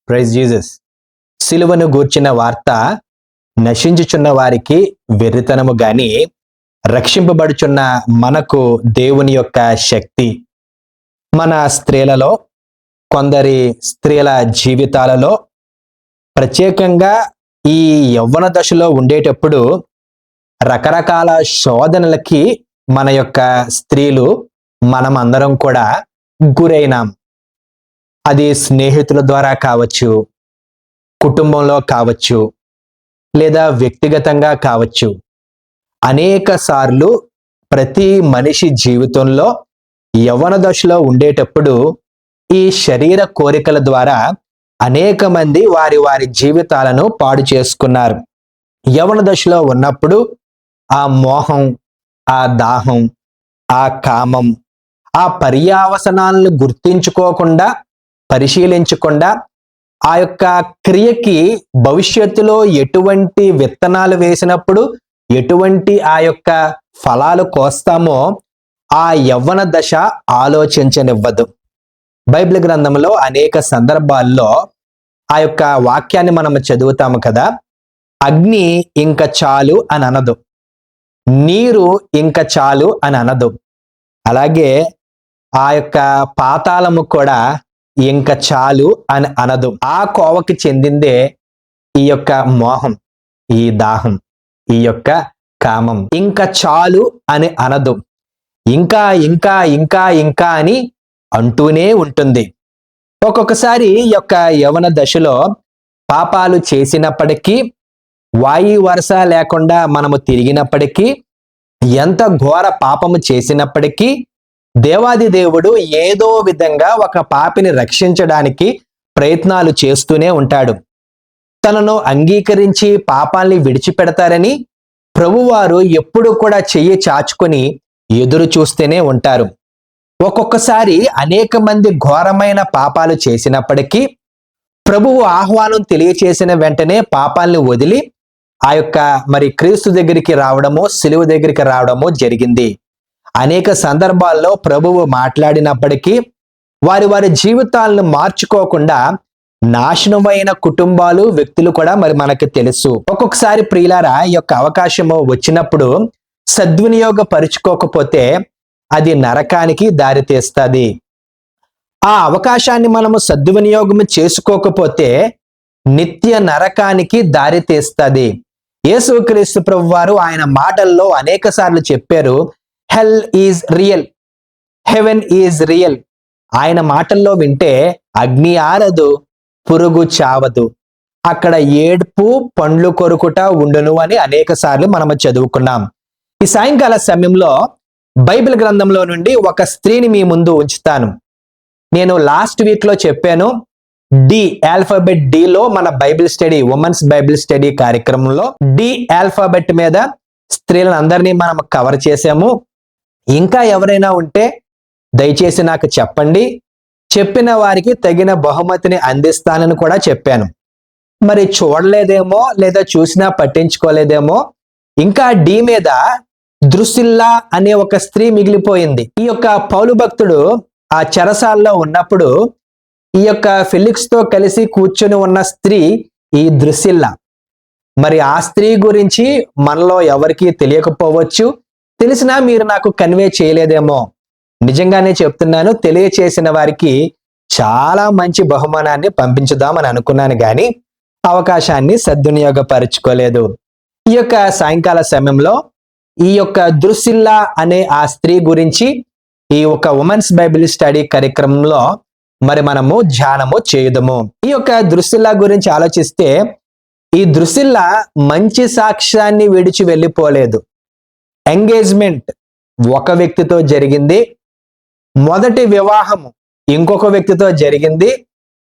Praise Jesus. సిలువను గూర్చిన వార్త నశించుచున్న వారికి వెర్రితనము గాని రక్షింపబడుచున్న మనకు దేవుని యొక్క శక్తి. మన స్త్రీలలో, కొందరి స్త్రీల జీవితాలలో ప్రత్యేకంగా ఈ యవ్వన దశలో ఉండేటప్పుడు రకరకాల శోధనలకి మన యొక్క స్త్రీలు మనమందరం కూడా గురైనాం. అది స్నేహితుల ద్వారా కావచ్చు, కుటుంబంలో కావచ్చు, లేదా వ్యక్తిగతంగా కావచ్చు. అనేక సార్లు ప్రతి మనిషి జీవితంలో యవ్వన దశలో ఉండేటప్పుడు ఈ శరీర కోరికల ద్వారా అనేక మంది వారి వారి జీవితాలను పాడు చేసుకున్నారు. యవ్వన దశలో ఉన్నప్పుడు ఆ మోహం, ఆ దాహం, ఆ కామం, ఆ పర్యావసనాలను గుర్తించుకోకుండా, పరిశీలించకుండా ఆ యొక్క క్రియకి భవిష్యత్తులో ఎటువంటి విత్తనాలు వేసినప్పుడు ఎటువంటి ఆ యొక్క ఫలాలు కోస్తామో ఆ యవ్వన దశ ఆలోచించనివ్వదు. బైబిల్ గ్రంథంలో అనేక సందర్భాల్లో ఆ యొక్క వాక్యాన్ని మనం చదువుతాము కదా. అగ్ని ఇంక చాలు అని అనదు, నీరు ఇంక చాలు అని అనదు. అలాగే ఆ యొక్క పాతాళము కూడా ఇంక చాలు అని అనదు. ఆ కోవకి చెందిందే ఈ యొక్క మోహం, ఈ దాహం, ఈ యొక్క కామం. ఇంక చాలు అని అనదు, ఇంకా ఇంకా ఇంకా ఇంకా అని అంటూనే ఉంటుంది. ఒక్కొక్కసారి ఈ యొక్క యవ్వన దశలో పాపాలు చేసినప్పటికీ, వాయి వరస లేకుండా మనము తిరిగినప్పటికీ, ఎంత ఘోర పాపము చేసినప్పటికీ దేవాది దేవుడు ఏదో విధంగా ఒక పాపిని రక్షించడానికి ప్రయత్నాలు చేస్తూనే ఉంటాడు. తనను అంగీకరించి పాపాల్ని విడిచిపెడతారని ప్రభువారు ఎప్పుడు కూడా చెయ్యి చాచుకొని ఎదురు చూస్తూనే ఉంటారు. ఒక్కొక్కసారి అనేక మంది ఘోరమైన పాపాలు చేసినప్పటికీ ప్రభువు ఆహ్వానం తెలియచేసిన వెంటనే పాపాల్ని వదిలి ఆ యొక్క క్రీస్తు దగ్గరికి రావడమో, సిలువ దగ్గరికి రావడమో జరిగింది. అనేక సందర్భాల్లో ప్రభువు మాట్లాడినప్పటికీ వారి వారి జీవితాలను మార్చుకోకుండా నాశనమైన కుటుంబాలు, వ్యక్తులు కూడా మనకు తెలుసు. ఒక్కొక్కసారి ప్రియులారా, ఈ యొక్క అవకాశము వచ్చినప్పుడు సద్వినియోగపరుచుకోకపోతే అది నరకానికి దారితీస్తుంది. ఆ అవకాశాన్ని మనము సద్వినియోగం చేసుకోకపోతే నిత్య నరకానికి దారితీస్తుంది. యేసుక్రీస్తు ప్రభువారు ఆయన మాటల్లో అనేక సార్లు చెప్పారు, హెల్ is real, heaven is real. ఆయన మాటల్లో వింటే అగ్ని ఆరదు, పురుగు చావదు, అక్కడ ఏడ్పు, పండ్లు కొరుకుట ఉండును అని అనేక సార్లు మనము చదువుకున్నాం. ఈ సాయంకాల సమయంలో బైబిల్ గ్రంథంలో నుండి ఒక స్త్రీని మీ ముందు ఉంచుతాను. నేను లాస్ట్ వీక్ లో చెప్పాను, డి ఆల్ఫాబెట్ డిలో మన Bible study, women's Bible study కార్యక్రమంలో డి ఆల్ఫాబెట్ మీద స్త్రీలను అందరినీ మనం కవర్ చేసాము. ఇంకా ఎవరైనా ఉంటే దయచేసి నాకు చెప్పండి, చెప్పిన వారికి తగిన బహుమతిని అందిస్తానని కూడా చెప్పాను. మరి చూడలేదేమో, లేదా చూసినా పట్టించుకోలేదేమో. ఇంకా డి మీద ద్రుసిల్లా అనే ఒక స్త్రీ మిగిలిపోయింది. ఈ యొక్క పౌలు భక్తుడు ఆ చెరసాల్లో ఉన్నప్పుడు ఈ యొక్క ఫెలిక్స్ తో కలిసి కూర్చొని ఉన్న స్త్రీ ఈ ద్రుసిల్లా. మరి ఆ స్త్రీ గురించి మనలో ఎవరికీ తెలియకపోవచ్చు, తెలిసినా మీరు నాకు కన్వే చేయలేదేమో. నిజంగానే చెప్తున్నాను, తెలియచేసిన వారికి చాలా మంచి బహుమానాన్ని పంపించుదామని అనుకున్నాను, కానీ అవకాశాన్ని సద్వినియోగపరుచుకోలేదు. ఈ యొక్క సాయంకాల సమయంలో ఈ యొక్క ద్రుసిల్లా అనే ఆ స్త్రీ గురించి ఈ యొక్క ఉమెన్స్ బైబిల్ స్టడీ కార్యక్రమంలో మనము ధ్యానము చేయుదము. ఈ యొక్క ద్రుసిల్లా గురించి ఆలోచిస్తే, ఈ ద్రుసిల్లా మంచి సాక్ష్యాన్ని విడిచి వెళ్ళిపోలేదు. ఎంగేజ్మెంట్ ఒక వ్యక్తితో జరిగింది, మొదటి వివాహము ఇంకొక వ్యక్తితో జరిగింది.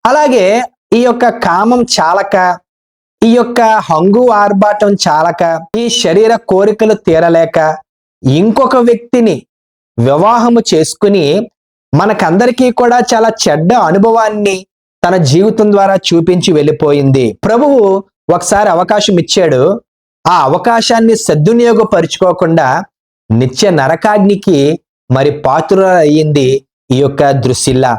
అలాగే ఈ యొక్క కామం చాలక, ఈ యొక్క హంగు ఆర్భాటం చాలక, ఈ శరీర కోరికలు తీరలేక ఇంకొక వ్యక్తిని వివాహము చేసుకుని మనకందరికీ కూడా చాలా చెడ్డ అనుభవాన్ని తన జీవితం ద్వారా చూపించి వెళ్ళిపోయింది. ప్రభువు ఒకసారి అవకాశం ఇచ్చాడు, ఆ అవకాశాన్ని సద్వినియోగపరుచుకోకుండా నిత్య నరకాగ్నికి పాత్రురాలయ్యింది ఈ యొక్క ద్రుసిల్లా.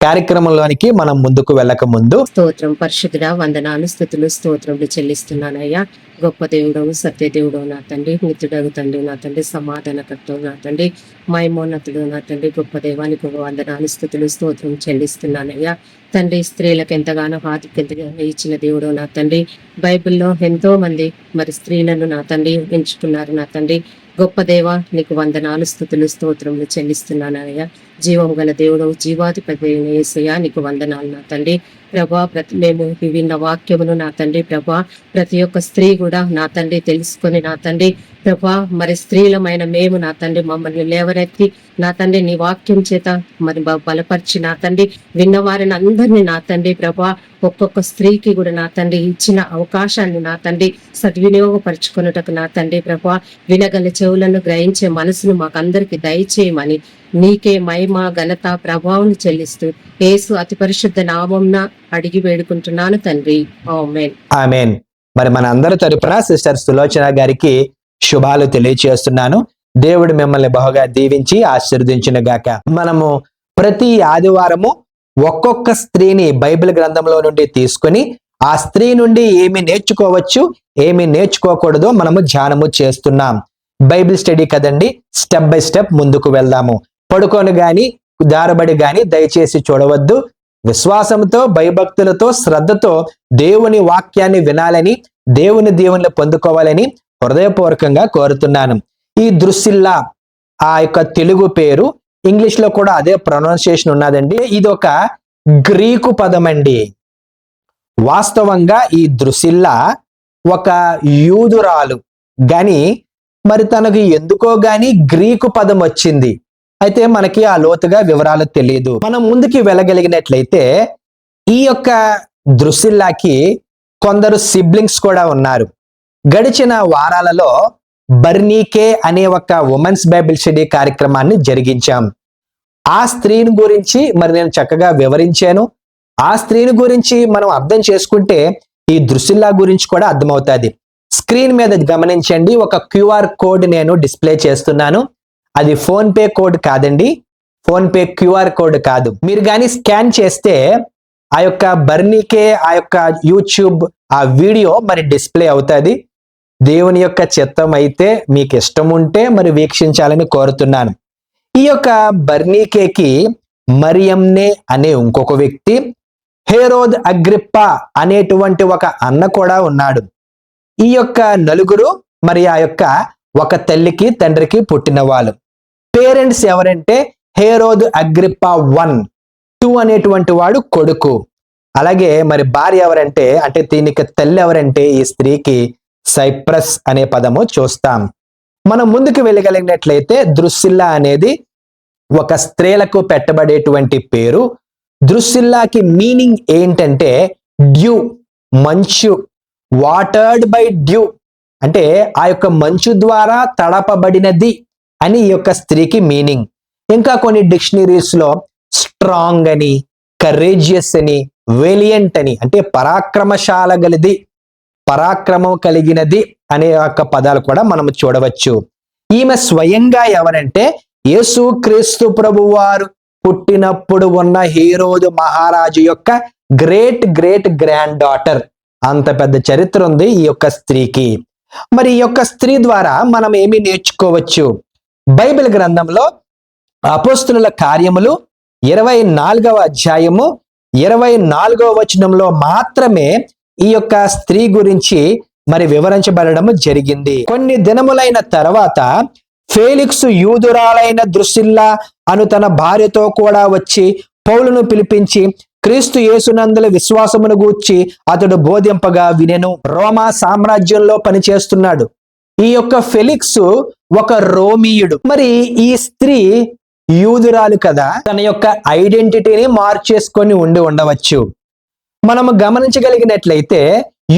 కార్యక్రమంలోనికి మనం ముందుకు వెళ్ళక ముందు స్తోత్రం పరిశుద్ధుడా, వందనాలు, స్థుతులు, స్తోత్రములు చెల్లిస్తున్నానయ్యా. గొప్ప దేవుడవు, సత్య దేవుడవు నా తండ్రి, నిత్యుడగు తండ్రి నా తండ్రి, సమాధానకర్తవు నా తండ్రి, మహిమోన్నతుడు నా తండ్రి, గొప్ప దేవానికి వందనాలు, స్థుతులు, స్తోత్రం చెల్లిస్తున్నానయ్యా. తండ్రి, స్త్రీలకు ఎంతగానో ఆధిక్యతగా ఇచ్చిన దేవుడు నా తండ్రి. బైబిల్లో ఎంతో మంది మరి స్త్రీలను నా తండ్రి ఎంచుకున్నారు నా తండ్రి. గొప్ప దేవ, నీకు వందనాలు, స్థుతులు, స్తోత్రములు చెల్లిస్తున్నానయ్యా. జీవం గల దేవుడు, జీవాధిపతి యేసయ్యా, నీకు వందనాలు నా తండ్రి. ప్రభా, మేము విన్న వాక్యమును నా తండ్రి ప్రభా, ప్రతి ఒక్క స్త్రీ కూడా నా తండ్రి తెలుసుకొని నా తండ్రి ప్రభా, మరి స్త్రీలమైన మేము నా తండ్రి మమ్మల్ని లేవనెత్తి నా తండ్రి నీ వాక్యం చేత మరి బలపరిచి నా తండ్రి విన్నవారిని అందరినీ నా తండ్రి ప్రభా, ఒక్కొక్క స్త్రీకి కూడా నా తండ్రి ఇచ్చిన అవకాశాన్ని నా తండ్రి సద్వినియోగపరచుకున్నటకు నా తండ్రి ప్రభా, వినగల చెవులను గ్రహించే మనసును మాకందరికి దయచేయమని నీకే మహిమ, ఘనత, ప్రభావం చెల్లిస్తూ యేసు అతి పరిశుద్ధ నామంన అడిగి వేడుకుంటున్నాను తండ్రి. ఆమేన్. ఆమేన్. మరి మన అందరి తరపున సిస్టర్ సులోచన గారికి శుభాలు తెలియచేస్తున్నాను. దేవుడు మిమ్మల్ని బహుగా దీవించి ఆశీర్వదించిన గాక. మనము ప్రతి ఆదివారము ఒక్కొక్క స్త్రీని బైబిల్ గ్రంథంలో నుండి తీసుకొని ఆ స్త్రీ నుండి ఏమి నేర్చుకోవచ్చు, ఏమి నేర్చుకోకూడదో మనము ధ్యానము చేస్తున్నాం. బైబిల్ స్టడీ కదండి, స్టెప్ బై స్టెప్ ముందుకు వెళ్దాము. పడుకొని గాని దారబడి గాని దయచేసి చూడవద్దు. విశ్వాసంతో, భయభక్తులతో, శ్రద్ధతో దేవుని వాక్యాన్ని వినాలని, దేవుని దీవెనలు పొందుకోవాలని హృదయపూర్వకంగా కోరుతున్నాను. ఈ ద్రుసిల్లా ఆ యొక్క తెలుగు పేరు, ఇంగ్లీష్ లో కూడా అదే ప్రొనౌన్సియేషన్ ఉన్నదండి. ఇది ఒక గ్రీకు పదం అండి. వాస్తవంగా ఈ ద్రుసిల్లా ఒక యూదురాలు గాని మరి తనకు ఎందుకో గాని గ్రీకు పదం వచ్చింది. అయితే మనకి ఆ లోతుగా వివరాలు తెలియదు. మనం ముందుకి వెళ్ళగలిగినట్లయితే ఈ యొక్క ద్రుసిల్లాకి కొందరు సిబ్లింగ్స్ కూడా ఉన్నారు. గడిచిన వారాలలో బర్నీకే అనే ఒక ఉమెన్స్ బైబిల్ స్టడీ కార్యక్రమాన్ని జరిగించాం. ఆ స్త్రీని గురించి మరి నేను చక్కగా వివరించాను. ఆ స్త్రీని గురించి మనం అర్థం చేసుకుంటే ఈ ద్రుసిల్లా గురించి కూడా అర్థమవుతుంది. స్క్రీన్ మీద గమనించండి, ఒక క్యూఆర్ కోడ్ నేను డిస్ప్లే చేస్తున్నాను. అది ఫోన్ పే కోడ్ కాదండి, ఫోన్ పే క్యూఆర్ కోడ్ కాదు. మీరు కానీ స్కాన్ చేస్తే ఆ యొక్క బర్నీకే ఆ యొక్క యూట్యూబ్ ఆ వీడియో మరి డిస్ప్లే అవుతుంది. దేవుని యొక్క చిత్తం అయితే మీకు ఇష్టం ఉంటే మరి వీక్షించాలని కోరుతున్నాను. ఈ యొక్క బర్నీకేకి మరియంనే అనే ఇంకొక వ్యక్తి, హేరోద్ అగ్రిప్పా అనేటువంటి ఒక అన్న కూడా ఉన్నాడు. ఈ యొక్క నలుగురు మరి ఆ యొక్క ఒక తల్లికి తండ్రికి పుట్టిన వాళ్ళు. పేరెంట్స్ ఎవరంటే హేరోద్ అగ్రిప్పా 1, 2 అనేటువంటి వాడు కొడుకు. అలాగే మరి భార్య ఎవరంటే, అంటే దీనికి తల్లి ఎవరంటే ఈ స్త్రీకి సైప్రస్ అనే పదము చూస్తాం. మనం ముందుకు వెళ్ళగలిగినట్లయితే ద్రుసిల్లా అనేది ఒక స్త్రీలకు పెట్టబడేటువంటి పేరు. ద్రుసిల్లాకి మీనింగ్ ఏంటంటే డ్యూ, మంచు, వాటర్డ్ బై డ్యూ, అంటే ఆ యొక్క మంచు ద్వారా తడపబడినది అని ఈ యొక్క స్త్రీకి మీనింగ్. ఇంకా కొన్ని డిక్షనరీస్ లో స్ట్రాంగ్ అని, కరేజియస్ అని, వేలియంట్ అని, అంటే పరాక్రమశాల గలది, పరాక్రమం కలిగినది అనే యొక్క పదాలు కూడా మనం చూడవచ్చు. ఈమె స్వయంగా ఎవరంటే యేసు క్రీస్తు ప్రభువారు పుట్టినప్పుడు ఉన్న హేరోదు మహారాజు యొక్క గ్రేట్ గ్రేట్ గ్రాండ్ డాటర్. అంత పెద్ద చరిత్ర ఉంది ఈ యొక్క స్త్రీకి. మరి ఈ యొక్క స్త్రీ ద్వారా మనం ఏమి నేర్చుకోవచ్చు? బైబిల్ గ్రంథంలో అపోస్తుల కార్యములు 24వ అధ్యాయము 24వ వచనంలో మాత్రమే ఈ యొక్క స్త్రీ గురించి మరి వివరించబడడం జరిగింది. కొన్ని దినములైన తర్వాత ఫేలిక్సు యూదురాలైన ద్రుసిల్లా అను తన భార్యతో కూడా వచ్చి పౌలును పిలిపించి క్రీస్తు యేసునందుల విశ్వాసమును గూర్చి అతడు బోధింపగా వినెను. రోమా సామ్రాజ్యంలో పనిచేస్తున్నాడు. ఈ యొక్క ఫెలిక్స్ ఒక రోమీయుడు. మరి ఈ స్త్రీ యూదురాలు కదా, తన యొక్క ఐడెంటిటీని మార్చేసుకొని ఉండవచ్చు. మనము గమనించగలిగినట్లయితే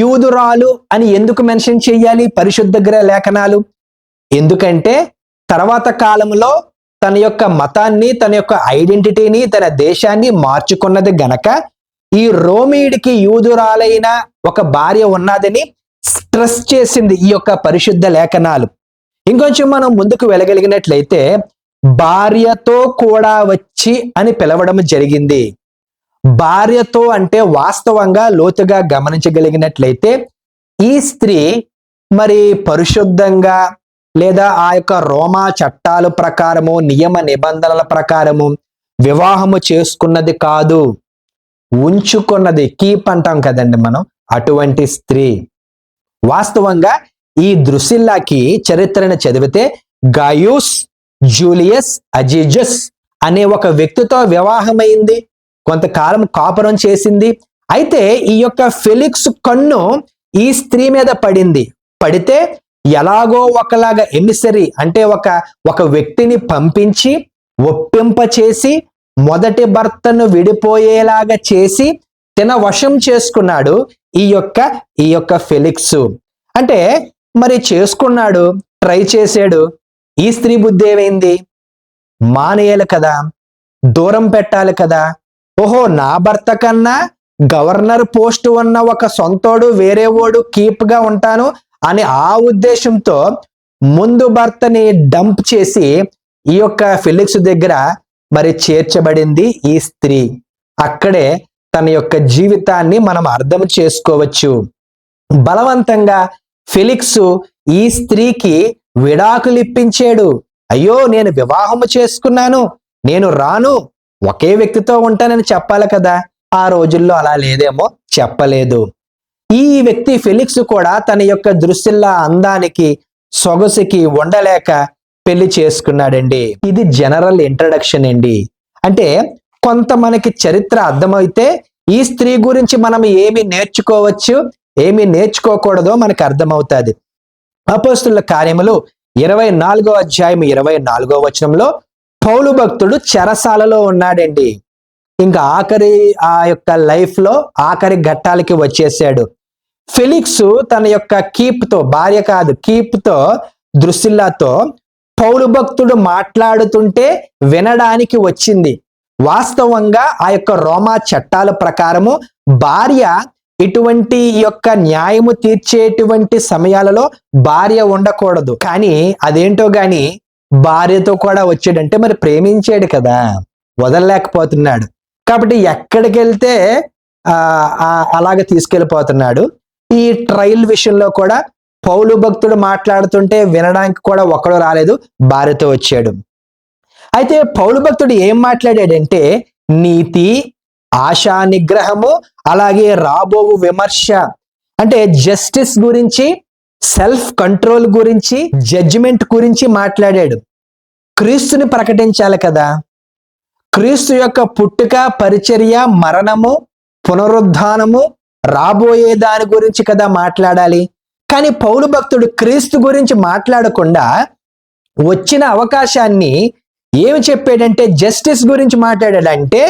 యూదురాలు అని ఎందుకు మెన్షన్ చేయాలి పరిశుద్ధ లేఖనాలు? ఎందుకంటే తర్వాత కాలంలో తన యొక్క మతాన్ని, తన యొక్క ఐడెంటిటీని, తన దేశాన్ని మార్చుకున్నది గనక ఈ రోమీయుడికి యూదురాలైన ఒక భార్య ఉన్నదని స్ట్రెస్ చేసింది ఈ యొక్క పరిశుద్ధ లేఖనాలు. ఇంకొంచెం మనం ముందుకు వెళ్ళగలిగినట్లయితే భార్యతో కూడా వచ్చి అని పిలవడం జరిగింది. భార్యతో అంటే వాస్తవంగా లోతుగా గమనించగలిగినట్లయితే ఈ స్త్రీ మరి పరిశుద్ధంగా లేదా ఆ యొక్క రోమా చట్టాల ప్రకారము నియమ నిబంధనల ప్రకారము వివాహము చేసుకున్నది కాదు, ఉంచుకున్నది, కీప్ అంటాం కదండి మనం, అటువంటి స్త్రీ. వాస్తవంగా ఈ ద్రుసిల్లాకి చరిత్రను చదివితే గాయూస్ జూలియస్ అజిజస్ అనే ఒక వ్యక్తితో వివాహమైంది, కొంతకాలం కాపురం చేసింది. అయితే ఈ యొక్క ఫెలిక్స్ కన్ను ఈ స్త్రీ మీద పడింది. పడితే ఎలాగో ఒకలాగా ఎమిసరీ అంటే ఒక వ్యక్తిని పంపించి ఒప్పింప చేసి మొదటి భర్తను విడిపోయేలాగా చేసి తన వశం చేసుకున్నాడు ఈ యొక్క ఫెలిక్స్. అంటే మరి చేసుకున్నాడు, ట్రై చేశాడు. ఈ స్త్రీ బుద్ధి ఏమైంది? మానేయాలి కదా, దూరం పెట్టాలి కదా. ఓహో, నా భర్త కన్నా గవర్నర్ పోస్ట్ ఉన్న ఒక సొంతోడు వేరే ఓడు కీప్ గా ఉంటాను అని ఆ ఉద్దేశంతో ముందు భర్తని డంప్ చేసి ఈ యొక్క ఫెలిక్స్ దగ్గర మరి చేర్చబడింది ఈ స్త్రీ. అక్కడే తన యొక్క జీవితాన్ని మనం అర్థం చేసుకోవచ్చు. బలవంతంగా ఫెలిక్స్ ఈ స్త్రీకి విడాకులు ఇప్పించాడు. అయ్యో, నేను వివాహము చేసుకున్నాను, నేను రాను, ఒకే వ్యక్తితో ఉంటానని చెప్పాలి కదా. ఆ రోజుల్లో అలా లేదేమో, చెప్పలేదు. ఈ వ్యక్తి ఫెలిక్స్ కూడా తన యొక్క దృశ్యల్లా అందానికి సొగసుకి ఉండలేక పెళ్లి చేసుకున్నాడండి. ఇది జనరల్ ఇంట్రడక్షన్ అండి. అంటే కొంత మనకి చరిత్ర అర్థమైతే ఈ స్త్రీ గురించి మనం ఏమి నేర్చుకోవచ్చు, ఏమి నేర్చుకోకూడదో మనకు అర్థమవుతుంది. అపోస్తుల కార్యములు 24వ అధ్యాయం 24వ వచనంలో పౌలు భక్తుడు చెరసాలలో ఉన్నాడండి. ఇంకా ఆ యొక్క లైఫ్ లో ఆఖరి ఘట్టాలకి వచ్చేసాడు. ఫెలిక్స్ తన యొక్క కీప్తో, భార్య కాదు కీప్తో, ద్రుసిల్లాతో పౌలు భక్తుడు మాట్లాడుతుంటే వినడానికి వచ్చింది. వాస్తవంగా ఆ యొక్క రోమా చట్టాల ప్రకారము భార్య ఇటువంటి యొక్క న్యాయము తీర్చేటువంటి సమయాలలో భార్య ఉండకూడదు. కానీ అదేంటో గాని భార్యతో కూడా వచ్చాడంటే మరి ప్రేమించాడు కదా, వదలలేకపోతున్నాడు. కాబట్టి ఎక్కడికి వెళ్తే అలాగ తీసుకెళ్ళిపోతున్నాడు. ఈ ట్రయల్ విషయంలో కూడా పౌలు భక్తుడు మాట్లాడుతుంటే వినడానికి కూడా ఒక్కడు రాలేదు, భార్యతో వచ్చాడు. అయితే పౌలు భక్తుడు ఏం మాట్లాడాడంటే నీతి, ఆశా నిగ్రహము, అలాగే రాబోవు విమర్శ, అంటే జస్టిస్ గురించి, సెల్ఫ్ కంట్రోల్ గురించి, జడ్జిమెంట్ గురించి మాట్లాడాడు. క్రీస్తుని ప్రకటించాలి కదా, క్రీస్తు యొక్క పుట్టుక, పరిచర్య, మరణము, పునరుద్ధానము, రాబోయే దాని గురించి కదా మాట్లాడాలి. కానీ పౌలు భక్తుడు క్రీస్తు గురించి మాట్లాడకుండా వచ్చిన అవకాశాన్ని ఏమి చెప్పాడంటే జస్టిస్ గురించి మాట్లాడాడంటే,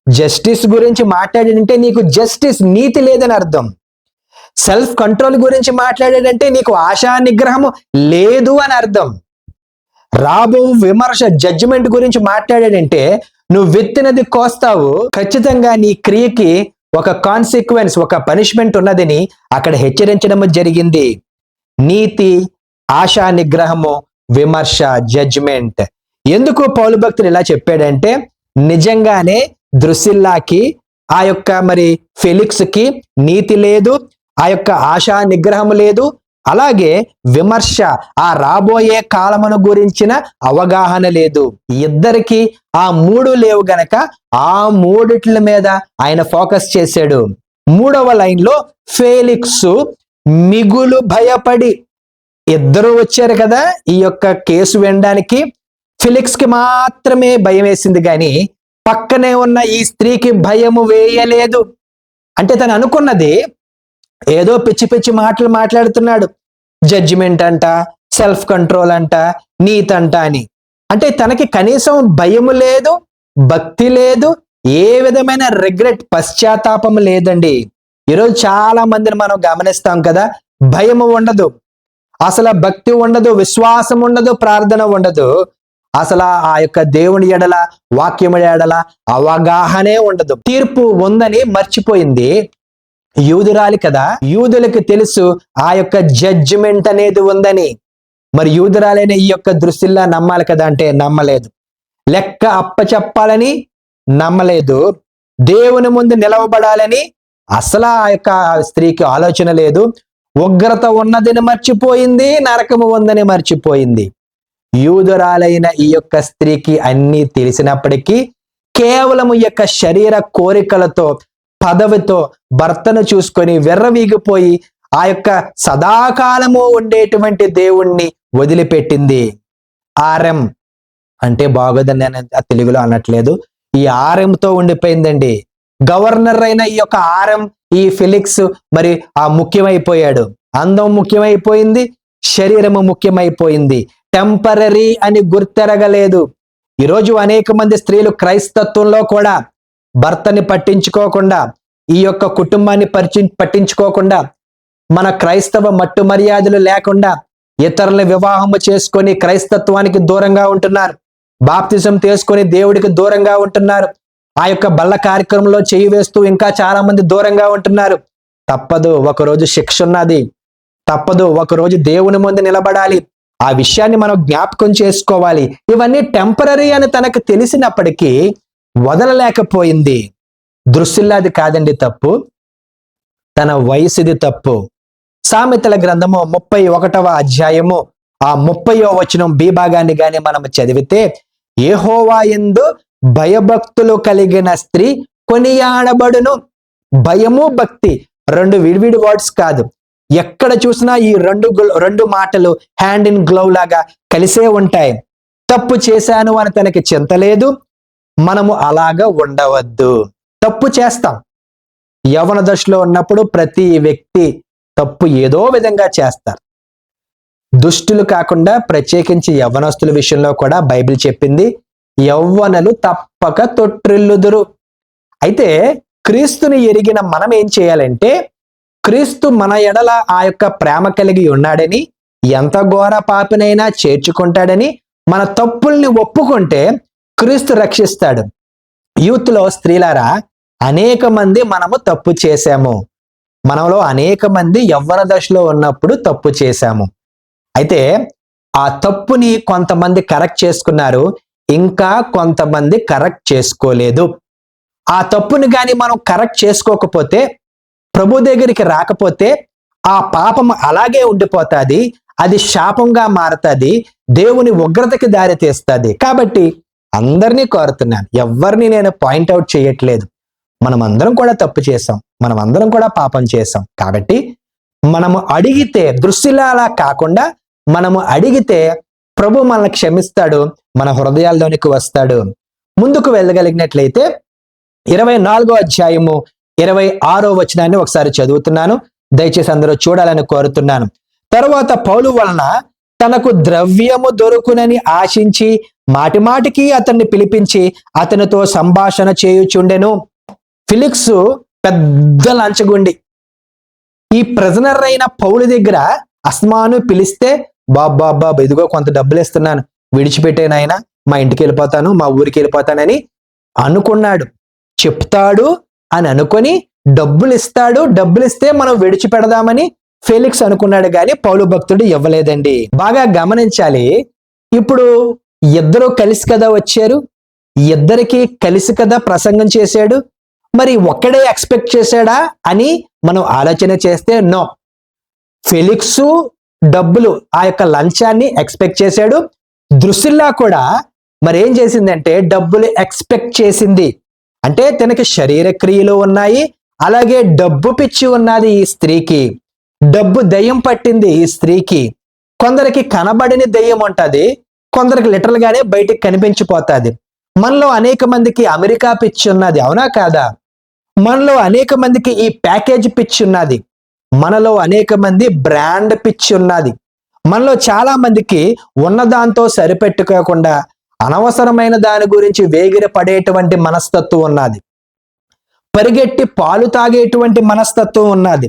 జస్టిస్ గురించి మాట్లాడాడంటే నీకు జస్టిస్, నీతి లేదని అర్థం. సెల్ఫ్ కంట్రోల్ గురించి మాట్లాడాడంటే నీకు ఆశా నిగ్రహము లేదు అని అర్థం. రాబో విమర్శ, జడ్జిమెంట్ గురించి మాట్లాడాడంటే నువ్వు విత్తినది కోస్తావు, ఖచ్చితంగా నీ క్రియకి ఒక కాన్సిక్వెన్స్, ఒక పనిష్మెంట్ ఉన్నదని అక్కడ హెచ్చరించడం జరిగింది. నీతి, ఆశా నిగ్రహము, విమర్శ, జడ్జిమెంట్. ఎందుకు పౌలు భక్తుడు ఇలా చెప్పాడంటే నిజంగానే ద్రుసిల్లాకి, ఆ యొక్క మరి ఫెలిక్స్ కి నీతి లేదు, ఆ యొక్క ఆశా నిగ్రహం లేదు, అలాగే విమర్శ, ఆ రాబోయే కాలమును గురించిన అవగాహన లేదు. ఇద్దరికి ఆ మూడు లేవు గనక ఆ మూడిట్ల మీద ఆయన ఫోకస్ చేశాడు. 3వ లైన్లో ఫెలిక్స్ మిగులు భయపడి, ఇద్దరు వచ్చారు కదా ఈ యొక్క కేసు వినడానికి. ఫెలిక్స్ కి మాత్రమే భయం వేసింది కానీ పక్కనే ఉన్న ఈ స్త్రీకి భయము వేయలేదు. అంటే తను అనుకున్నది ఏదో పిచ్చి పిచ్చి మాటలు మాట్లాడుతున్నాడు, జడ్జిమెంట్ అంట, సెల్ఫ్ కంట్రోల్ అంట, నీతి అంట అని. అంటే తనకి కనీసం భయము లేదు, భక్తి లేదు, ఏ విధమైన రిగ్రెట్, పశ్చాత్తాపం లేదండి. ఈరోజు చాలా మందిని మనం గమనిస్తాం కదా, భయము ఉండదు, అసలు భక్తి ఉండదు, విశ్వాసం ఉండదు, ప్రార్థన ఉండదు, అసలు ఆ యొక్క దేవుని ఎడల, వాక్యము ఎడల అవగాహనే ఉండదు. తీర్పు ఉందని మర్చిపోయింది. యూదురాలి కదా, యూదులకు తెలుసు ఆ యొక్క జడ్జిమెంట్ అనేది ఉందని. మరి యూదురాలైన ఈ యొక్క దృష్టిలా నమ్మాలి కదా అంటే నమ్మలేదు. లెక్క అప్పచెప్పాలని నమ్మలేదు. దేవుని ముందు నిలవబడాలని అసలు ఆ యొక్క స్త్రీకి ఆలోచన లేదు. ఉగ్రత ఉన్నదని మర్చిపోయింది, నరకము ఉందని మర్చిపోయింది. యూదురాలైన ఈ యొక్క స్త్రీకి అన్నీ తెలిసినప్పటికీ కేవలం ఈ యొక్క శరీర కోరికలతో, పదవితో భర్తను చూసుకొని వెర్రవీగిపోయి ఆ యొక్క సదాకాలము ఉండేటువంటి దేవుణ్ణి వదిలిపెట్టింది. ఆర్ఎం అంటే బాగోదని నేను తెలుగులో అనట్లేదు, ఈ ఆర్ఎంతో ఉండిపోయిందండి. గవర్నర్ అయిన ఈ యొక్క ఆర్ఎం, ఈ ఫెలిక్స్ మరి ఆ ముఖ్యమైపోయాడు. అందం ముఖ్యమైపోయింది, శరీరము ముఖ్యమైపోయింది. టెంపరరీ అని గుర్తెరగలేదు. ఈరోజు అనేక మంది స్త్రీలు క్రైస్తత్వంలో కూడా భర్తని పట్టించుకోకుండా, ఈ యొక్క కుటుంబాన్ని పట్టించుకోకుండా, మన క్రైస్తవ మట్టు మర్యాదలు లేకుండా ఇతరుల వివాహము చేసుకొని క్రైస్తత్వానికి దూరంగా ఉంటున్నారు. బాప్తిజం తీసుకొని దేవుడికి దూరంగా ఉంటున్నారు. ఆ యొక్క బల్ల కార్యక్రమంలో చేయి వేస్తూ ఇంకా చాలా మంది దూరంగా ఉంటున్నారు. తప్పదు, ఒకరోజు శిక్ష ఉన్నది. తప్పదు, ఒకరోజు దేవుని ముందు నిలబడాలి. ఆ విషయాన్ని మనం జ్ఞాపకం చేసుకోవాలి. ఇవన్నీ టెంపరరీ అని తనకు తెలిసినప్పటికీ వదలలేకపోయింది. దృశ్యుల్లాది కాదండి తప్పు, తన వయసుది తప్పు. సామెతల గ్రంథము 31వ అధ్యాయము 30వ వచనం బి భాగాన్ని గాని మనం చదివితే, యెహోవా యందు భయభక్తులు కలిగిన స్త్రీ కొనియాడబడును. భయము, భక్తి రెండు విడివిడి వర్డ్స్ కాదు. ఎక్కడ చూసినా ఈ రెండు మాటలు హ్యాండ్ ఇన్ గ్లౌ లాగా కలిసే ఉంటాయి. తప్పు చేశాను అని తనకి చింత లేదు. మనము అలాగా ఉండవద్దు. తప్పు చేస్తాం. యవ్వన దశలో ఉన్నప్పుడు ప్రతి వ్యక్తి తప్పు ఏదో విధంగా చేస్తారు. దుష్టులు కాకుండా ప్రత్యేకించి యవ్వనస్తుల విషయంలో కూడా బైబిల్ చెప్పింది, యవ్వనులు తప్పక తొట్టిల్లుదురు. అయితే క్రీస్తుని ఎరిగిన మనం ఏం చేయాలంటే, క్రీస్తు మన ఎడల ఆ యొక్క ప్రేమ కలిగి ఉన్నాడని, ఎంత ఘోర పాపినైనా చేర్చుకుంటాడని మన తప్పుల్ని ఒప్పుకుంటే క్రీస్తు రక్షిస్తాడు. యూత్లో స్త్రీలారా, అనేక మంది మనము తప్పు చేశాము. మనలో అనేక మంది యవ్వన దశలో ఉన్నప్పుడు తప్పు చేశాము. అయితే ఆ తప్పుని కొంతమంది కరెక్ట్ చేసుకున్నారు, ఇంకా కొంతమంది కరెక్ట్ చేసుకోలేదు. ఆ తప్పుని కానీ మనం కరెక్ట్ చేసుకోకపోతే, ప్రభు దగ్గరికి రాకపోతే ఆ పాపం అలాగే ఉండిపోతుంది. అది శాపంగా మారుతుంది, దేవుని ఉగ్రతకి దారి తీస్తుంది. కాబట్టి అందరినీ కోరుతున్నాను, ఎవరిని నేను పాయింట్అవుట్ చేయట్లేదు. మనం అందరం కూడా తప్పు చేసాం, మనం అందరం కూడా పాపం చేసాం. కాబట్టి మనము అడిగితే, దృష్టిలో అలా కాకుండా మనము అడిగితే ప్రభు మనల్ని క్షమిస్తాడు, మన హృదయాల్లోనికి వస్తాడు. ముందుకు వెళ్ళగలిగినట్లయితే 24వ అధ్యాయము 26వ వచనాన్ని ఒకసారి చదువుతున్నాను, దయచేసి అందరూ చూడాలని కోరుతున్నాను. తరువాత పౌలు వలన తనకు ద్రవ్యము దొరుకునని ఆశించి మాటిమాటికి అతన్ని పిలిపించి అతనితో సంభాషణ చేయుచుండెను. ఫిలిక్స్ పెద్ద లంచగుండి ఈ ప్రిజనర్ అయిన పౌలు దగ్గర అస్మాను పిలిస్తే, బాబా ఇదిగో కొంత డబ్బులు ఇస్తున్నాను, విడిచిపెట్టేనాయన, మా ఇంటికి వెళ్ళిపోతాను, మా ఊరికి వెళ్ళిపోతానని అనుకున్నాడు. చెప్తాడు అని అనుకొని డబ్బులు ఇస్తాడు, డబ్బులు ఇస్తే మనం విడిచిపెడదామని ఫెలిక్స్ అనుకున్నాడు, కానీ పౌలు భక్తుడు ఇవ్వలేదండి. బాగా గమనించాలి. ఇప్పుడు ఇద్దరు కలిసి కదా వచ్చారు, ఇద్దరికి కలిసి కదా ప్రసంగం చేశాడు. మరి ఒక్కడే ఎక్స్పెక్ట్ చేశాడా అని మనం ఆలోచన చేస్తే నో. ఫెలిక్సు డబ్బులు, ఆ యొక్క లంచాన్ని ఎక్స్పెక్ట్ చేశాడు. దృశ్యుల్లా కూడా మరి ఏం చేసిందంటే డబ్బులు ఎక్స్పెక్ట్ చేసింది. అంటే తనకి శరీర క్రియలు ఉన్నాయి, అలాగే డబ్బు పిచ్చి ఉన్నది ఈ స్త్రీకి. డబ్బు దయ్యం పట్టింది ఈ స్త్రీకి. కొందరికి కనబడిన దయ్యం ఉంటుంది, కొందరికి లిటరల్ గానే బయటికి కనిపించిపోతుంది. మనలో అనేక మందికి అమెరికా పిచ్చి ఉన్నది, అవునా కాదా? మనలో అనేక మందికి ఈ ప్యాకేజ్ పిచ్చి ఉన్నది, మనలో అనేక మంది బ్రాండ్ పిచ్చి ఉన్నది. మనలో చాలా మందికి ఉన్నదాంతో సరిపెట్టుకోకుండా అనవసరమైన దాని గురించి వేగిర పడేటువంటి మనస్తత్వం ఉన్నది. పరిగెట్టి పాలు తాగేటువంటి మనస్తత్వం ఉన్నది.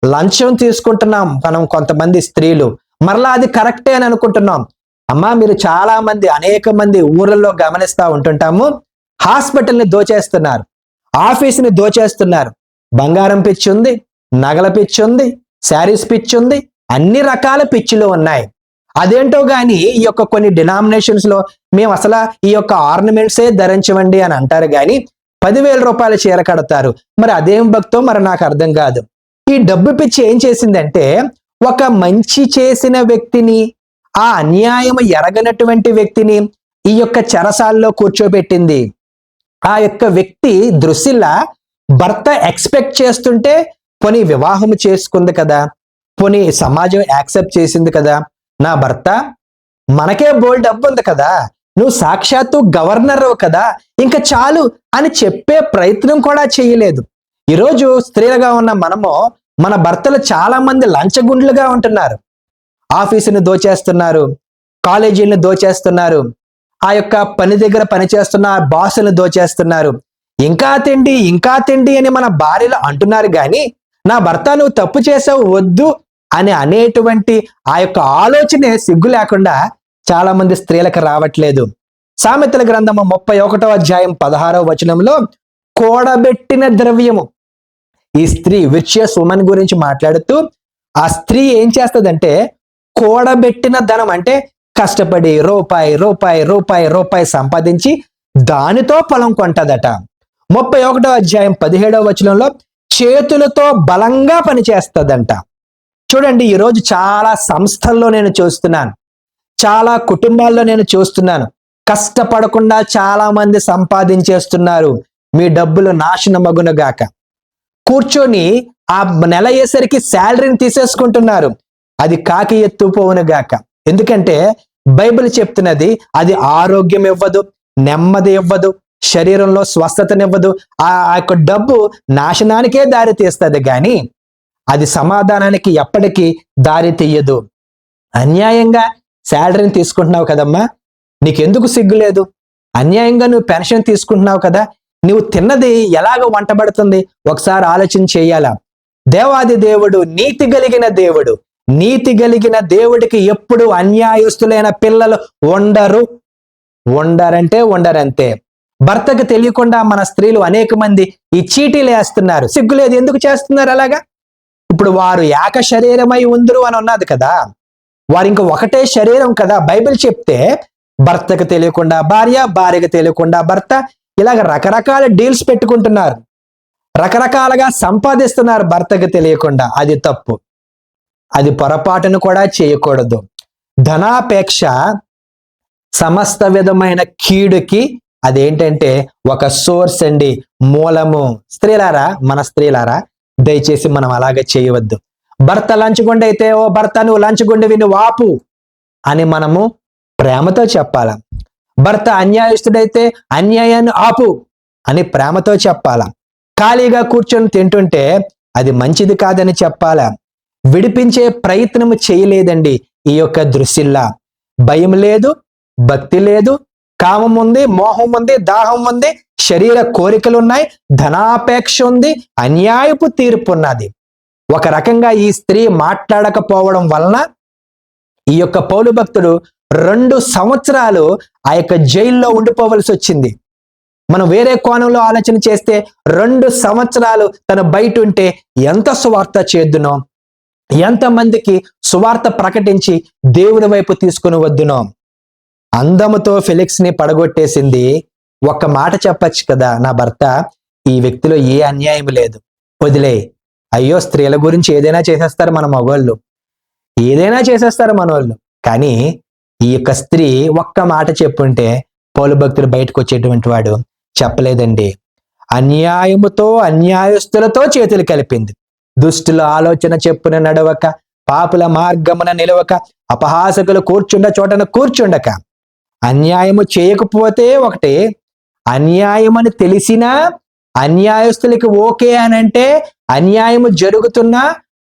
లంచం తీసుకుంటున్నాం మనం కొంతమంది స్త్రీలు, మరలా అది కరెక్టే అని అనుకుంటున్నాం. అమ్మా, మీరు చాలా మంది, అనేక మంది ఊర్లలో గమనిస్తూ ఉంటుంటాము, హాస్పిటల్ని దోచేస్తున్నారు, ఆఫీస్ని దోచేస్తున్నారు. బంగారం పిచ్చి ఉంది, నగల పిచ్చి ఉంది, శారీస్ పిచ్చి ఉంది, అన్ని రకాల పిచ్చులు ఉన్నాయి. అదేంటో గాని ఈ యొక్క కొన్ని డినామినేషన్స్ లో మేము అసలు ఈ యొక్క ఆర్నమెంట్సే ధరించవండి అని అంటారు, కానీ 10,000 రూపాయల చీర కడతారు. మరి అదేం భక్తో మరి నాకు అర్థం కాదు. ఈ డబ్బు పిచ్చి ఏం చేసిందంటే ఒక మంచి చేసిన వ్యక్తిని, ఆ అన్యాయం ఎరగనటువంటి వ్యక్తిని ఈ యొక్క చెరసాల్లో కూర్చోబెట్టింది. ఆ యొక్క వ్యక్తి దృశ్యలా భర్త ఎక్స్పెక్ట్ చేస్తుంటే పోనీ వివాహం చేసుకుంది కదా, పోనీ సమాజం యాక్సెప్ట్ చేసింది కదా, నా భర్త మనకే బోల్డ్ డబ్బు ఉంది కదా, నువ్వు సాక్షాత్తు గవర్నర్ కదా, ఇంకా చాలు అని చెప్పే ప్రయత్నం కూడా చేయలేదు. ఈరోజు స్త్రీలుగా ఉన్న మనము మన భర్తలు చాలా మంది లంచగుండ్లుగా ఉంటున్నారు. ఆఫీసుని దోచేస్తున్నారు, కాలేజీలను దోచేస్తున్నారు, ఆ యొక్క పని దగ్గర పనిచేస్తున్న బాసులను దోచేస్తున్నారు. ఇంకా తిండి అని మన భార్యలు అంటున్నారు కానీ నా భర్త నువ్వు తప్పు చేసావు వద్దు అని అనేటువంటి ఆ యొక్క ఆలోచనే సిగ్గు లేకుండా చాలా మంది స్త్రీలకు రావట్లేదు. సామెతల గ్రంథము 31వ అధ్యాయం 16వ వచనంలో కూడబెట్టిన ద్రవ్యము, ఈ స్త్రీ విర్చుయస్ ఉమెన్ గురించి మాట్లాడుతూ ఆ స్త్రీ ఏం చేస్తుందంటే కూడబెట్టిన ధనం అంటే కష్టపడి రూపాయి సంపాదించి దానితో పొలం కొంటదట. 31వ అధ్యాయం 17వ వచనంలో చేతులతో బలంగా పనిచేస్తుందంట. చూడండి, ఈరోజు చాలా సంస్థల్లో నేను చూస్తున్నాను, చాలా కుటుంబాల్లో నేను చూస్తున్నాను, కష్టపడకుండా చాలా మంది సంపాదించేస్తున్నారు. మీ డబ్బులు నాశనమగునుగాక. కూర్చొని ఆ నెల అయ్యేసరికి శాలరీని తీసేసుకుంటున్నారు. అది కాకి ఎత్తుపోవునుగాక. ఎందుకంటే బైబిల్ చెప్తున్నది అది ఆరోగ్యం ఇవ్వదు, నెమ్మది ఇవ్వదు, శరీరంలో స్వస్థతనివ్వదు. ఆ యొక్క డబ్బు నాశనానికే దారి తీస్తుంది కానీ అది సమాధానానికి ఎప్పటికీ దారి తీయదు. అన్యాయంగా శాలరీని తీసుకుంటున్నావు కదమ్మా, నీకెందుకు సిగ్గు లేదు? అన్యాయంగా నువ్వు పెన్షన్ తీసుకుంటున్నావు కదా, నువ్వు తిన్నది ఎలాగ వంటబడుతుంది ఒకసారి ఆలోచన చేయాలా? దేవాది దేవుడు నీతి కలిగిన దేవుడు. నీతి కలిగిన దేవుడికి ఎప్పుడు అన్యాయస్తులైన పిల్లలు ఉండరంటే ఉండరంతే. భర్తకు తెలియకుండా మన స్త్రీలు అనేక మంది ఈ చీటీలు వేస్తున్నారు. సిగ్గులేదు, ఎందుకు చేస్తున్నారు అలాగా? ఇప్పుడు వారు ఏక శరీరమై ఉందరు అని ఉన్నది కదా, వారు ఇంక ఒకటే శరీరం కదా. బైబిల్ చెప్తే భర్తకు తెలియకుండా భార్య, భార్యకు తెలియకుండా భర్త, ఇలాగ రకరకాల డీల్స్ పెట్టుకుంటున్నారు, రకరకాలుగా సంపాదిస్తున్నారు భర్తకు తెలియకుండా. అది తప్పు, అది పొరపాటును కూడా చేయకూడదు. ధనాపేక్ష సమస్త విధమైన కీడుకి అదేంటంటే ఒక సోర్స్ అండి, మూలము. స్త్రీలారా, మన స్త్రీలారా, దయచేసి మనం అలాగే చేయవద్దు. భర్త లంచగొండి అయితే, ఓ భర్త నువ్వు లంచగొండి విని వాపు అని మనము ప్రేమతో చెప్పాల. భర్త అన్యాయస్తుడైతే అన్యాయాన్ని ఆపు అని ప్రేమతో చెప్పాల. ఖాళీగా కూర్చొని తింటుంటే అది మంచిది కాదని చెప్పాలా. విడిపించే ప్రయత్నము చేయలేదండి ఈ యొక్క దృశ్యంలా. భయం లేదు, భక్తి లేదు, కామం ఉంది, మోహం ఉంది, దాహం ఉంది, శరీర కోరికలు ఉన్నాయి, ధనాపేక్ష ఉంది, అన్యాయపు తీర్పు ఉన్నది. ఒక రకంగా ఈ స్త్రీ మాట్లాడకపోవడం వలన ఈ యొక్క పౌలు భక్తుడు 2 సంవత్సరాలు ఆ యొక్క జైల్లో ఉండిపోవలసి వచ్చింది. మనం వేరే కోణంలో ఆలోచన చేస్తే 2 సంవత్సరాలు తను బయట ఉంటే ఎంత సువార్త చేద్దునో, ఎంతమందికి సువార్త ప్రకటించి దేవుని వైపు తీసుకుని వద్దునో. అందముతో ఫెలిక్స్ ని పడగొట్టేసింది. ఒక్క మాట చెప్పచ్చు కదా, నా భర్త ఈ వ్యక్తిలో ఏ అన్యాయం లేదు, వదిలే. అయ్యో, స్త్రీల గురించి ఏదైనా చేసేస్తారు మన మగవాళ్ళు, ఏదైనా చేసేస్తారు మనోళ్ళు. కానీ ఈ యొక్క స్త్రీ ఒక్క మాట చెప్పుంటే పౌలు భక్తుడు బయటకు వచ్చేటువంటి వాడు. చెప్పలేదండి. అన్యాయముతో అన్యాయస్తులతో చేతులు కలిపింది. దుష్టుల ఆలోచన చెప్పున నడవక, పాపుల మార్గమున నిలవక, అపహాసకులు కూర్చుండ చోటన కూర్చుండక. అన్యాయము చేయకపోతే ఒకటే, అన్యాయమని తెలిసినా అన్యాయస్తులకి ఓకే అని అంటే, అన్యాయము జరుగుతున్నా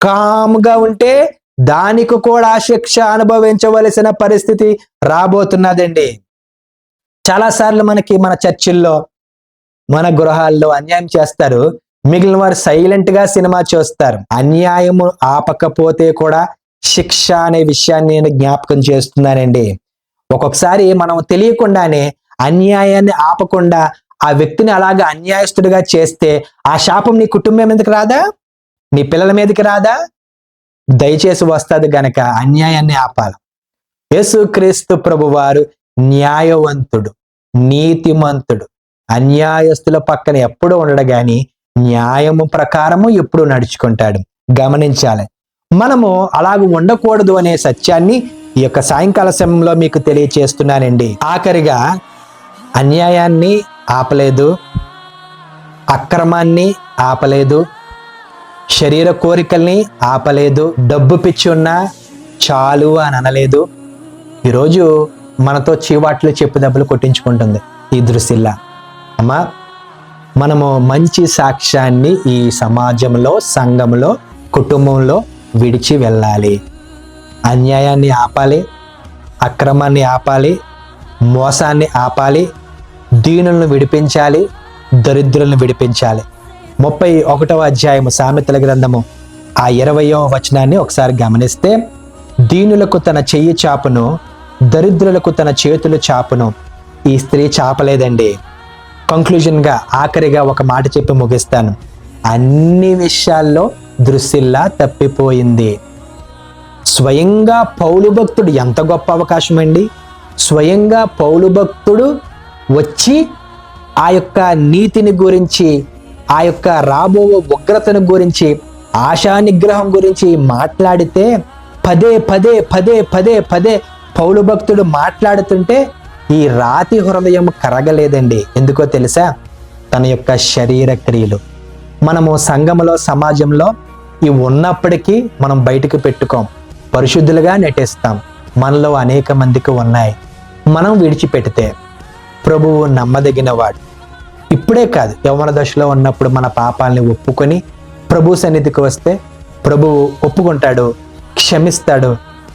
కామ్గా ఉంటే దానికి కూడా శిక్ష అనుభవించవలసిన పరిస్థితి రాబోతున్నదండి. చాలాసార్లు మనకి మన చర్చిల్లో, మన గృహాల్లో అన్యాయం చేస్తారు, మిగిలిన వారు సైలెంట్ గా సినిమా చూస్తారు. అన్యాయము ఆపకపోతే కూడా శిక్ష అనే విషయాన్ని నేను జ్ఞాపకం చేస్తున్నానండి. ఒక్కొక్కసారి మనం తెలియకుండానే అన్యాయాన్ని ఆపకుండా ఆ వ్యక్తిని అలాగా అన్యాయస్తుడిగా చేస్తే ఆ శాపం నీ కుటుంబం మీదకి రాదా? నీ పిల్లల మీదకి రాదా? దయచేసి వస్తుంది గనక అన్యాయాన్ని ఆపాలి. యేసుక్రీస్తు ప్రభువారు న్యాయవంతుడు, నీతిమంతుడు, అన్యాయస్తుల పక్కన ఎప్పుడు ఉండడు గాని న్యాయము ప్రకారము ఎప్పుడు నడుచుకుంటాడు. గమనించాలి. మనము అలాగ ఉండకూడదు అనే సత్యాన్ని ఈ యొక్క సాయంకాల సమయంలో మీకు తెలియచేస్తున్నానండి. ఆఖరిగా అన్యాయాన్ని ఆపలేదు, అక్రమాన్ని ఆపలేదు, శరీర కోరికల్ని ఆపలేదు, డబ్బు పిచ్చి ఉన్నా చాలు అని అనలేదు. ఈరోజు మనతో చీవాట్లు చెప్పు దెబ్బలు కొట్టించుకుంటుంది ఈ దృశ్యలా. అమ్మా, మనము మంచి సాక్ష్యాన్ని ఈ సమాజంలో, సంఘంలో, కుటుంబంలో విడిచి వెళ్ళాలి. అన్యాయాన్ని ఆపాలి, అక్రమాన్ని ఆపాలి, మోసాన్ని ఆపాలి, దీనులను విడిపించాలి, దరిద్రులను విడిపించాలి. 31వ అధ్యాయము సామెతల గ్రంథము 20వ వచనాన్ని ఒకసారి గమనిస్తే, దీనులకు తన చెయ్యి చాపును, దరిద్రులకు తన చేతులు చాపును. ఈ స్త్రీ చాపలేదండి. కంక్లూజన్గా ఆఖరిగా ఒక మాట చెప్పి ముగిస్తాను. అన్ని విషయాల్లో దృశ్యలా తప్పిపోయింది. స్వయంగా పౌలు భక్తుడు, ఎంత గొప్ప అవకాశం అండి. స్వయంగా పౌలు భక్తుడు వచ్చి ఆ యొక్క నీతిని గురించి, ఆ యొక్క రాబో ఉగ్రతను గురించి, ఆశా నిగ్రహం గురించి మాట్లాడితే పదే పదే పదే పదే పదే పౌలు భక్తుడు మాట్లాడుతుంటే ఈ రాతి హృదయం కరగలేదండి. ఎందుకో తెలుసా? తన యొక్క శరీర క్రియలు. మనము సంఘములో, సమాజంలో ఇవి ఉన్నప్పటికీ మనం బయటకు పెట్టుకోం, పరిశుద్ధులుగా నటిస్తాం. మనలో అనేక మందికి ఉన్నాయి. మనం విడిచిపెడితే ప్రభువు నమ్మదగినవాడు. ఇప్పుడే కాదు, యవ్వన దశలో ఉన్నప్పుడు మన పాపాలని ఒప్పుకొని ప్రభు సన్నిధికి వస్తే ప్రభువు ఒప్పుకుంటాడు, క్షమిస్తాడు.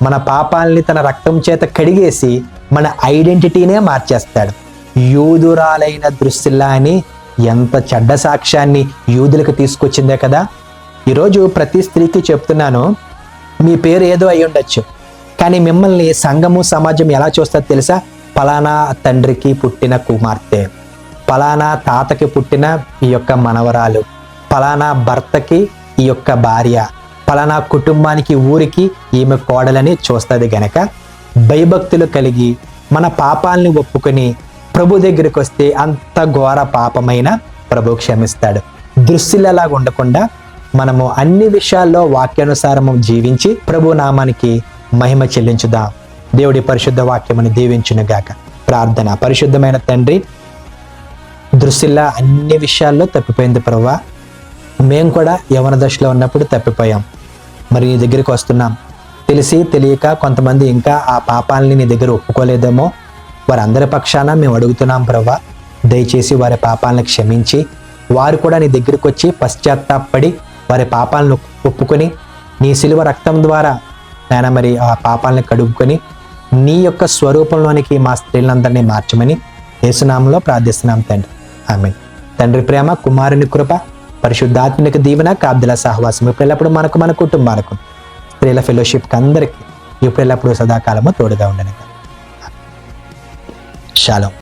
మన పాపాలని తన రక్తం చేత కడిగేసి మన ఐడెంటిటీనే మార్చేస్తాడు. యూదురాలైన దృశ్యలా అని ఎంత చెడ్డ సాక్ష్యాన్ని యూదులకు తీసుకొచ్చిందే కదా. ఈరోజు ప్రతి స్త్రీకి చెప్తున్నాను, మీ పేరు ఏదో అయి ఉండొచ్చు, కానీ మిమ్మల్ని సంఘము, సమాజం ఎలా చూస్తుందో తెలుసా? పలానా తండ్రికి పుట్టిన కుమార్తె, పలానా తాతకి పుట్టిన ఈ యొక్క మనవరాలు, పలానా భర్తకి ఈ యొక్క భార్య, పలానా కుటుంబానికి, ఊరికి ఈమె కోడలని చూస్తుంది. గనక భయభక్తులు కలిగి మన పాపాలని ఒప్పుకొని ప్రభు దగ్గరికి వస్తే అంత ఘోర పాపమైన ప్రభు క్షమిస్తాడు. దృశ్యలాగా ఉండకుండా మనము అన్ని విషయాల్లో వాక్యానుసారము జీవించి ప్రభు నామానికి మహిమ చెల్లించుదాం. దేవుడి పరిశుద్ధ వాక్యమును దీవించును గాక. ప్రార్థన. పరిశుద్ధమైన తండ్రి, దృశ్యలా అన్ని విషయాల్లో తప్పిపోయింది ప్రభువా. మేము కూడా యవ్వన దశలో ఉన్నప్పుడు తప్పిపోయాం. మరి నీ దగ్గరికి వస్తున్నాం. తెలిసి తెలియక కొంతమంది ఇంకా ఆ పాపాలని నీ దగ్గర ఒప్పుకోలేదేమో, వారందరి పక్షాన మేము అడుగుతున్నాం ప్రభువా. దయచేసి వారి పాపాలను క్షమించి వారు కూడా నీ దగ్గరికి వచ్చి పశ్చాత్తాపడి వారి పాపాలను ఒప్పుకొని నీ శిలువ రక్తం ద్వారా నాయన మరి ఆ పాపాలను కడుక్కొని నీ యొక్క స్వరూపంలోనికి మా స్త్రీలందరినీ మార్చమని యేసునామంలో ప్రార్థిస్తున్నాం తండ్రి. ఆమేన్. తండ్రి ప్రేమ, కుమారుని కృప, పరిశుద్ధాత్మనికి దీవెన, కాబ్దుల సహవాసం ఇప్పుడు ఎల్లప్పుడు మనకు, మన కుటుంబాలకు, స్త్రీల ఫెలోషిప్కి అందరికీ ఇప్పుడు ఎల్లప్పుడు సదాకాలము తోడుగా ఉండను. షాలోమ్.